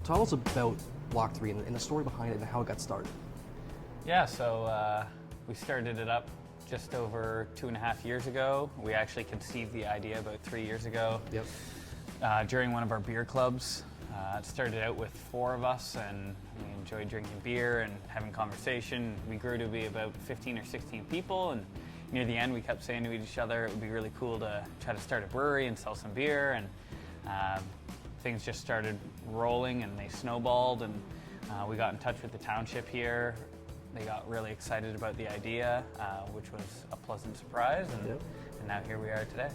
Tell us about Block 3 and the story behind it and how it got started. Yeah, so we started it up just over 2.5 years ago. We actually conceived the idea about 3 years ago. Yep. During one of our beer clubs. It started out with 4 of us, and we enjoyed drinking beer and having conversation. We grew to be about 15 or 16 people, and near the end we kept saying to each other it would be really cool to try to start a brewery and sell some beer, and things just started rolling and they snowballed, and we got in touch with the township here. They got really excited about the idea, which was a pleasant surprise, and now here we are today.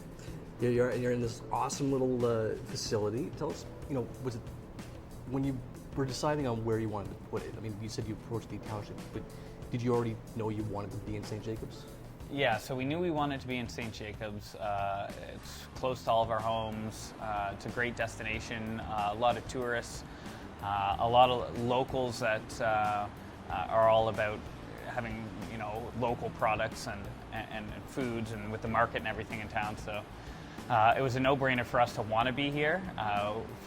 Yeah, you're in this awesome little facility. Tell us, was it when you were deciding on where you wanted to put it? I mean, you said you approached the township, but did you already know you wanted to be in St. Jacobs? Yeah, so we knew we wanted to be in St. Jacobs. It's close to all of our homes. It's a great destination. A lot of tourists, a lot of locals that are all about having local products and foods, and with the market and everything in town. So it was a no-brainer for us to want to be here.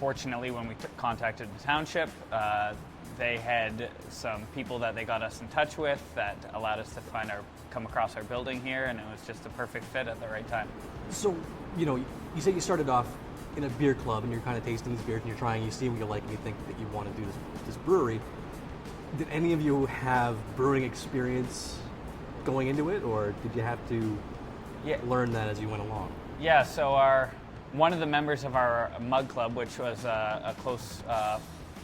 Fortunately, when we contacted the township, they had some people that they got us in touch with that allowed us to come across our building here, and it was just a perfect fit at the right time. So, you said you started off in a beer club and you're kind of tasting these beers and you're trying, you see what you like, and you think that you want to do this brewery. Did any of you have brewing experience going into it, or did you have to learn that as you went along? Yeah, so one of the members of our mug club, which was a close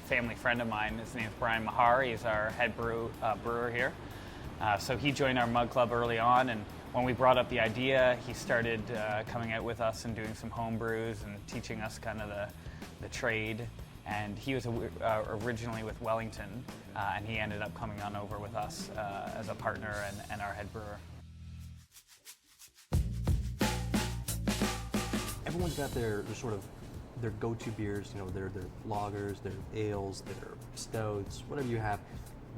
family friend of mine, his name is Brian Mahar. He's our head brewer here. So he joined our mug club early on, and when we brought up the idea, he started coming out with us and doing some home brews and teaching us kind of the trade. And he was originally with Wellington, and he ended up coming on over with us as a partner and our head brewer. Everyone's got their go-to beers, their lagers, their ales, their stouts, whatever you have.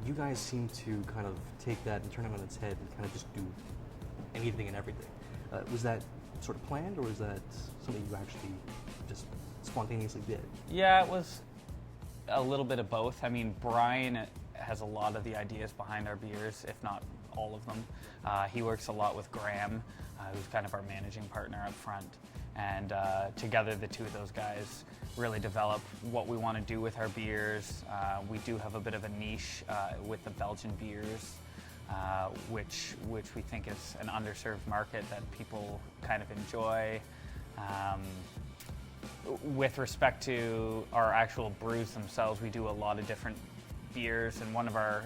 You guys seem to kind of take that and turn it on its head and kind of just do anything and everything. Was that sort of planned, or was that something you actually just spontaneously did? Yeah, it was a little bit of both. I mean, Brian has a lot of the ideas behind our beers, if not all of them. He works a lot with Graham, who's kind of our managing partner up front. And together, the two of those guys really develop what we want to do with our beers. We do have a bit of a niche with the Belgian beers, which we think is an underserved market that people kind of enjoy. With respect to our actual brews themselves, we do a lot of different beers, and one of our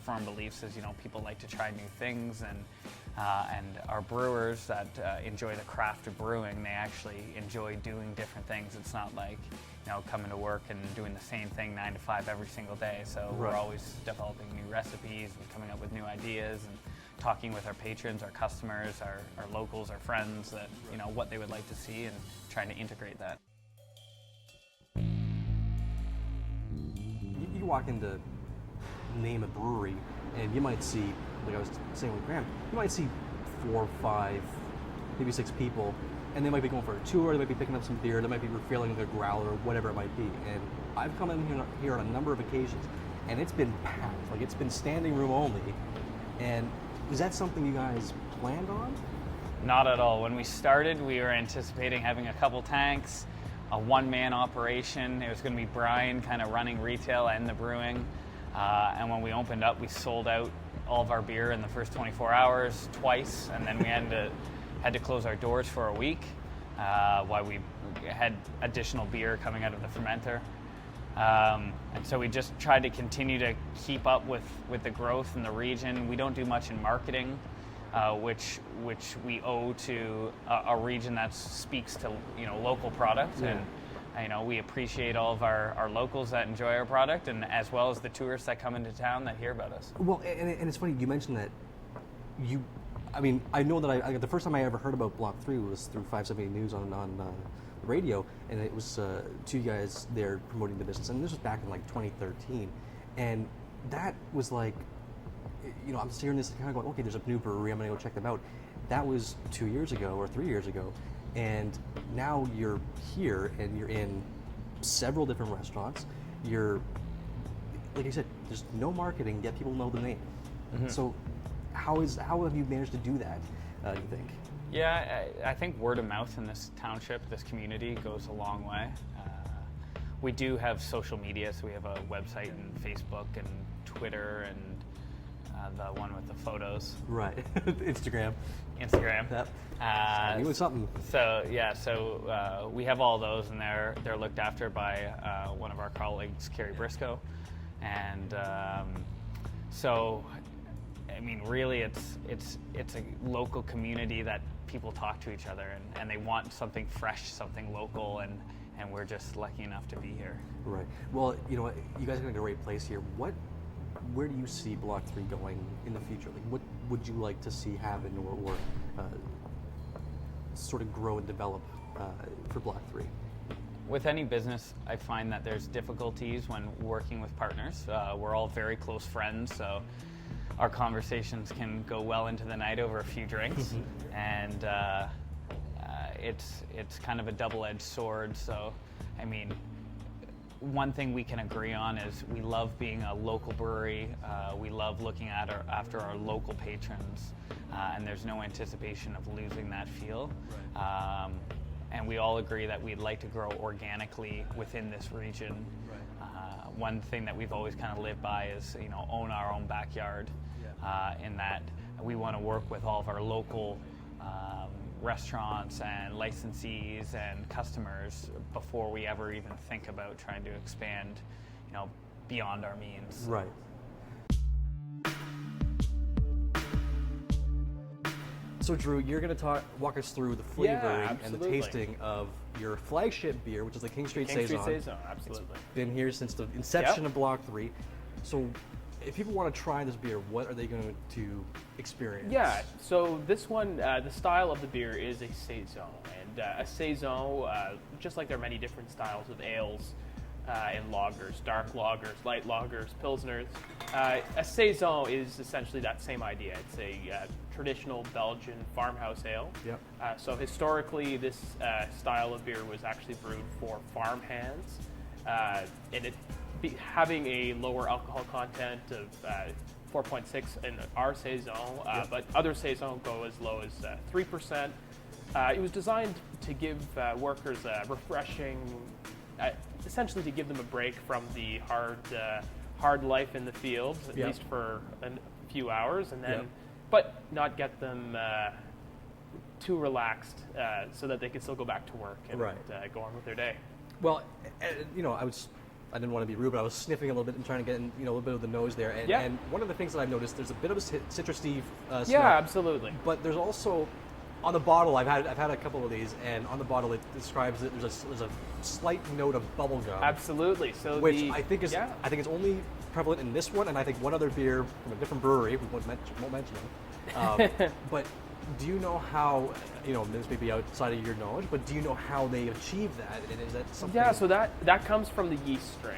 firm beliefs is people like to try new things, and our brewers that enjoy the craft of brewing, they actually enjoy doing different things. It's not like coming to work and doing the same thing 9 to 5 every single day. So We're always developing new recipes and coming up with new ideas and talking with our patrons, our customers, our locals, our friends, that what they would like to see, and trying to integrate that. You walk into name a brewery, and you might see, like I was saying with Graham, you might see 4, 5, maybe 6 people, and they might be going for a tour, they might be picking up some beer, they might be refilling their growler, whatever it might be. And I've come in here on a number of occasions, and it's been packed, like it's been standing room only. And was that something you guys planned on? Not at all. When we started, we were anticipating having a couple tanks, a one-man operation. It was going to be Brian kind of running retail and the brewing. And when we opened up, we sold out all of our beer in the first 24 hours twice, and then we had to close our doors for a week while we had additional beer coming out of the fermenter. And so we just tried to continue to keep up with the growth in the region. We don't do much in marketing, which we owe to a region that speaks to local products. Yeah. And we appreciate all of our locals that enjoy our product, and as well as the tourists that come into town that hear about us. Well, and it's funny you mentioned that. I know that the first time I ever heard about Block 3 was through 570 News on the radio, and it was 2 guys there promoting the business, and this was back in like 2013, and that was like, I'm hearing this kind of going, okay, there's a new brewery, I'm gonna go check them out. That was 2 years ago or 3 years ago, and now you're here and you're in several different restaurants, you're, like you said, there's no marketing, yet people know the name. So how have you managed to do that, do you think? Yeah, I think word of mouth in this township, this community, goes a long way. We do have social media, so we have a website and Facebook and Twitter and the one with the photos. Right. Instagram. Instagram. Yep. Doing something. So yeah, so we have all those, and they're looked after by one of our colleagues, Carrie Briscoe, and so I mean, really, it's a local community that people talk to each other, and they want something fresh, something local, and we're just lucky enough to be here. Right. Well, you know, you guys are in a great place here. Where do you see Block 3 going in the future? Like, what would you like to see happen or sort of grow and develop for Block 3? With any business, I find that there's difficulties when working with partners. We're all very close friends, so our conversations can go well into the night over a few drinks, and it's kind of a double-edged sword. So, I mean, one thing we can agree on is we love being a local brewery. We love looking after our local patrons, and there's no anticipation of losing that feel. And we all agree that we'd like to grow organically within this region. One thing that we've always kind of lived by is, you know, own our own backyard. In that we want to work with all of our local restaurants and licensees and customers before we ever even think about trying to expand, you know, beyond our means. Right. So Drew, you're going to walk us through the flavoring and the tasting of your flagship beer, which is the King Street Saison. Absolutely. It's been here since the inception of Block 3. So if people want to try this beer, what are they going to experience? Yeah, so this one, the style of the beer is a Saison. And a Saison, just like there are many different styles of ales and lagers, dark lagers, light lagers, pilsners, a Saison is essentially that same idea. It's a traditional Belgian farmhouse ale. Yep. So historically, this style of beer was actually brewed for farm hands. And having a lower alcohol content of 4.6 in our Saison, but other Saison go as low as 3%. It was designed to give workers a refreshing, essentially to give them a break from the hard life in the fields, at least for a few hours, and then, but not get them too relaxed so that they could still go back to work and go on with their day. Well, you know, I didn't want to be rude, but I was sniffing a little bit and trying to get in, you know, a little bit of the nose there. And, and one of the things that I've noticed, there's a bit of a citrusy smell. Yeah, absolutely. But there's also, on the bottle, I've had a couple of these, and on the bottle it describes that there's a slight note of bubble gum. Absolutely. So which I think is only prevalent in this one, and I think one other beer from a different brewery. We won't mention them. But do you know how, you know, this may be outside of your knowledge, but do you know how they achieve that? And is that something? Yeah, so that comes from the yeast strain.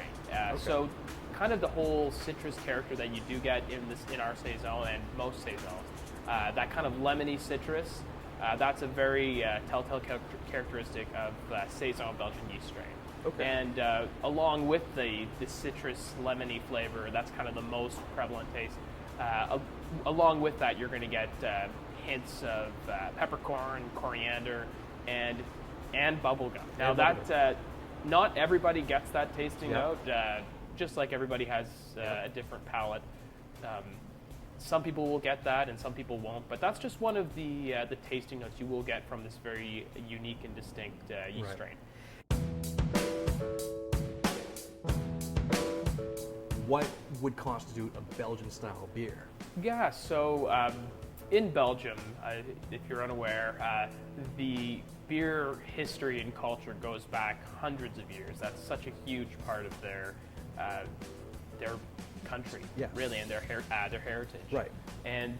So kind of the whole citrus character that you do get in our Saison and most Saisons, that kind of lemony citrus, that's a very telltale characteristic of Saison Belgian yeast strain. Okay. And along with the citrus lemony flavor, that's kind of the most prevalent taste. Along with that, you're going to get hints of peppercorn, coriander, and bubblegum. Now not everybody gets that tasting out. Just like everybody has a different palate. Some people will get that, and some people won't. But that's just one of the tasting notes you will get from this very unique and distinct yeast strain. What would constitute a Belgian-style beer? Yeah, so in Belgium, if you're unaware, the beer history and culture goes back hundreds of years. That's such a huge part of their country, really, and their heritage. Right. And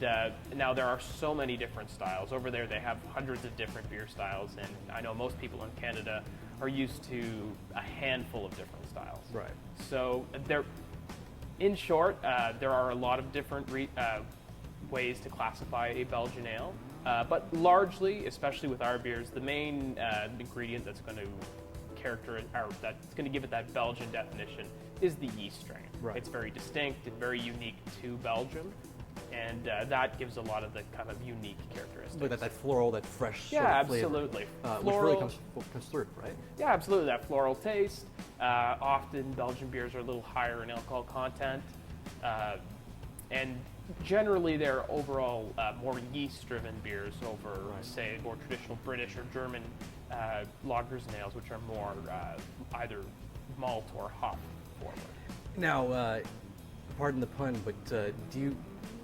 now there are so many different styles. Over there, they have hundreds of different beer styles, and I know most people in Canada are used to a handful of different styles. Right. So in short, there are a lot of different ways to classify a Belgian ale, but largely, especially with our beers, the main ingredient that's going to give it that Belgian definition is the yeast strain. Right. It's very distinct and very unique to Belgium, and that gives a lot of the kind of unique characteristics. But that floral, that fresh Yeah, sort of flavor, absolutely. which really Floral. comes through, right? Yeah, absolutely. That floral taste. Often Belgian beers are a little higher in alcohol content, and generally they're overall more yeast-driven beers over, say, more traditional British or German lagers and ales, which are more either malt or hop forward. Now, pardon the pun, but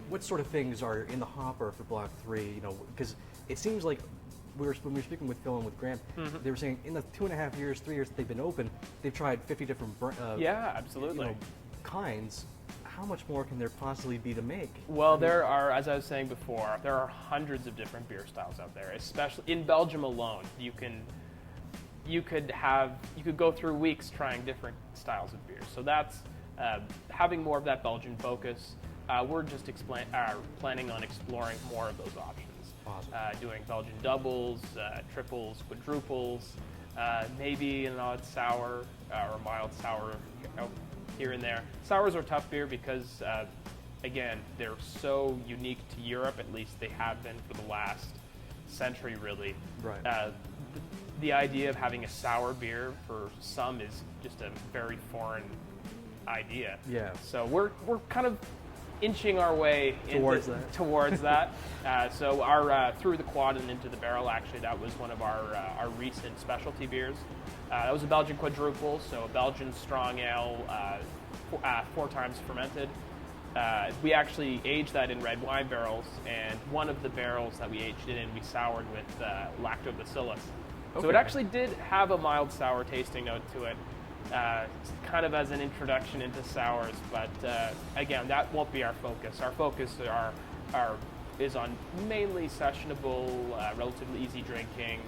what sort of things are in the hopper for Block 3? You know, because it seems like when we were speaking with Phil and with Graham, they were saying in the 2.5 years, 3 years that they've been open, they've tried 50 different Yeah, absolutely. kinds. How much more can there possibly be to make? Well, there are, as I was saying before, there are hundreds of different beer styles out there. Especially in Belgium alone, you could go through weeks trying different styles of beer. So that's having more of that Belgian focus. We're just planning on exploring more of those options. Awesome. Doing Belgian doubles, triples, quadruples, maybe an odd sour or a mild sour here and there. Sours are tough beer because, again, they're so unique to Europe. At least they have been for the last century, really. Right. The idea of having a sour beer for some is just a very foreign idea. Yeah. So we're kind of inching our way Towards that. So our through the quad and into the barrel, actually, that was one of our recent specialty beers. That was a Belgian quadruple, so a Belgian strong ale, 4 times fermented. We actually aged that in red wine barrels, and one of the barrels that we aged it in, we soured with lactobacillus. So it actually did have a mild sour tasting note to it, kind of as an introduction into sours. But again, that won't be our focus. Our focus is on mainly sessionable, relatively easy drinking,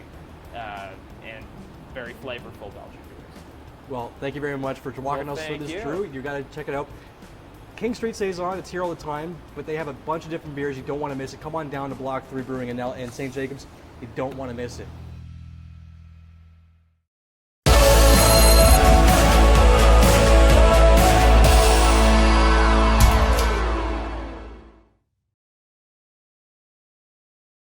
and very flavorful Belgian beers. Well, thank you very much for walking us through thank this, you. Drew. You got to check it out. King Street Saison, it's here all the time, but they have a bunch of different beers. You don't want to miss it. Come on down to Block 3 Brewing in St. Jacobs. You don't want to miss it.